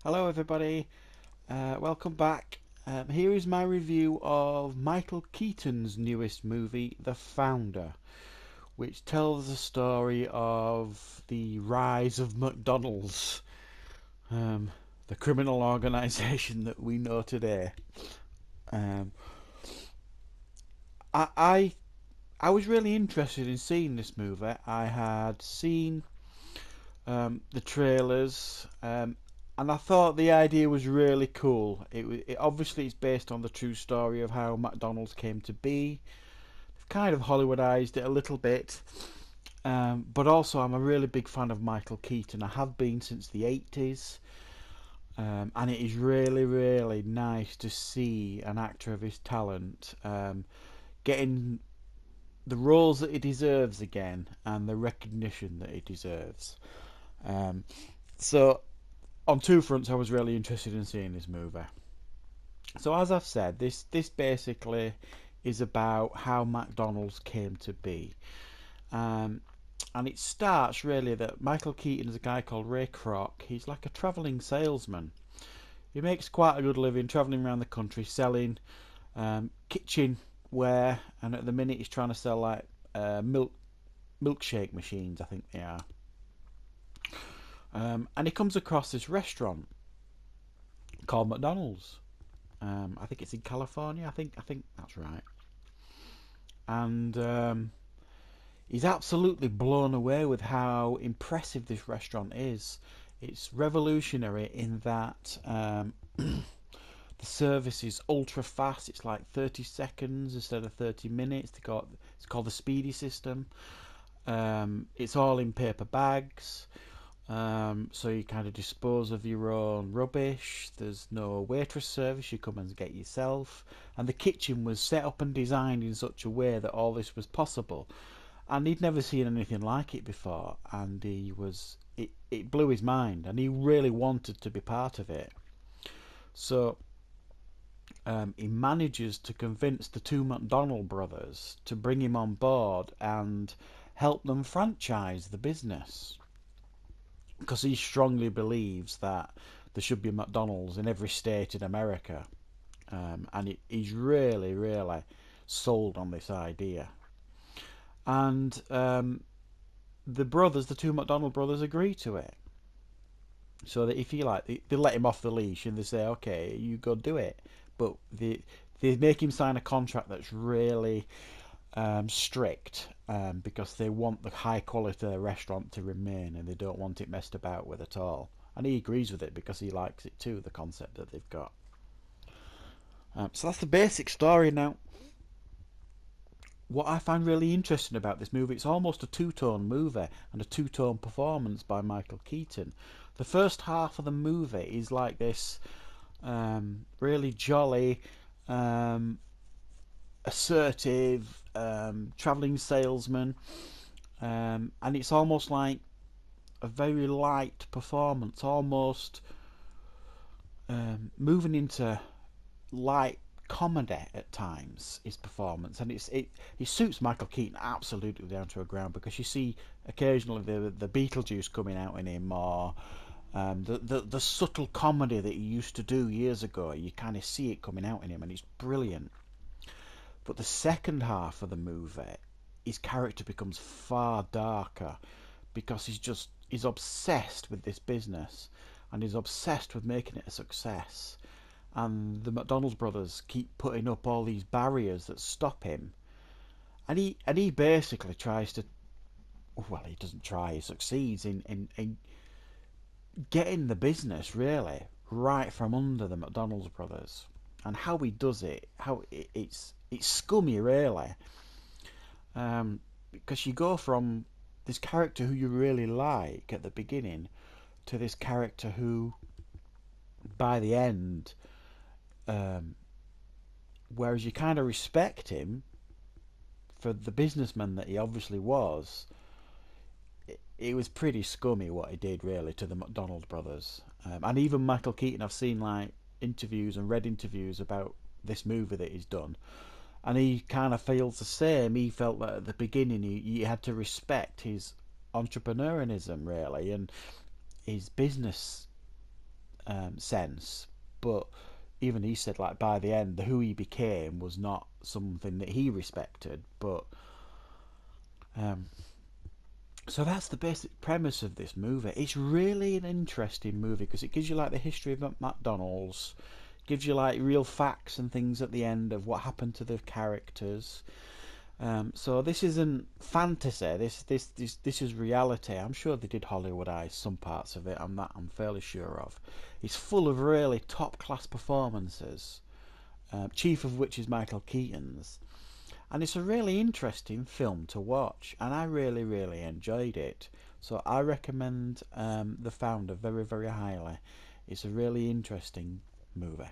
Hello everybody, welcome back. Here is my review of Michael Keaton's newest movie, The Founder, which tells the story of the rise of McDonald's, um, the criminal organisation that we know today. Um, I, I I was really interested in seeing this movie. I had seen the trailers, and I thought the idea was really cool. It obviously it's based on the true story of how McDonald's came to be. They've kind of Hollywoodized it a little bit, but also I'm a really big fan of Michael Keaton. I have been since the 80s, and it is really, really nice to see an actor of his talent getting the roles that he deserves again and the recognition that he deserves. Um, so on two fronts, I was really interested in seeing this movie. So as I've said, this basically is about how McDonald's came to be, um, and it starts really that Michael Keaton is a guy called Ray Kroc. He's like a travelling salesman. He makes quite a good living travelling around the country selling kitchenware, and at the minute he's trying to sell like milkshake machines, I think they are. And he comes across this restaurant called McDonald's. I think it's in California. I think that's right. And he's absolutely blown away with how impressive this restaurant is. It's revolutionary in that the service is ultra fast. It's like 30 seconds instead of 30 minutes. It's called the speedy system. It's all in paper bags. So you kind of dispose of your own rubbish. There's no waitress service. You come and get yourself. And the kitchen was set up and designed in such a way that all this was possible. And he'd never seen anything like it before. And it blew his mind. And he really wanted to be part of it. So he manages to convince the two McDonald brothers to bring him on board and help them franchise the business, because he strongly believes that there should be McDonald's in every state in America, and he's really, really sold on this idea. And the two McDonald brothers, agree to it. So that if you like, they let him off the leash and they say, "Okay, you go do it," but they make him sign a contract that's really strict, because they want the high quality of the restaurant to remain and they don't want it messed about with at all. And he agrees with it because he likes it too, the concept that they've got. So that's the basic story. Now, what I find really interesting about this movie, it's almost a two-tone movie and a two-tone performance by Michael Keaton. The first half of the movie is like this really jolly, assertive, traveling salesman, and it's almost like a very light performance, almost moving into light comedy at times. His performance, and it suits Michael Keaton absolutely down to a ground, because you see occasionally the Beetlejuice coming out in him, or the subtle comedy that he used to do years ago. You kind of see it coming out in him, and it's brilliant. But the second half of the movie, his character becomes far darker, because he's obsessed with this business, and he's obsessed with making it a success. And the McDonald's brothers keep putting up all these barriers that stop him. And he basically tries to, well, he doesn't try, he succeeds in getting the business really right from under the McDonald's brothers. And how he does it, it's scummy really, because you go from this character who you really like at the beginning to this character who, by the end, um, whereas you kind of respect him for the businessman that he obviously was, it was pretty scummy what he did really to the McDonald brothers. And even Michael Keaton, I've seen like interviews and read interviews about this movie that he's done, and he kind of feels the same. He felt that at the beginning he had to respect his entrepreneurialism really, and his business sense, but even he said, like, by the end, who he became was not something that he respected. But um, so that's the basic premise of this movie. It's really an interesting movie because it gives you like the history of McDonald's, gives you like real facts and things at the end of what happened to the characters. So this isn't fantasy. This is reality. I'm sure they did Hollywoodize some parts of it. I'm fairly sure of. It's full of really top class performances. Chief of which is Michael Keaton's, and it's a really interesting film to watch. And I really enjoyed it. So I recommend The Founder very highly. It's a really interesting movie.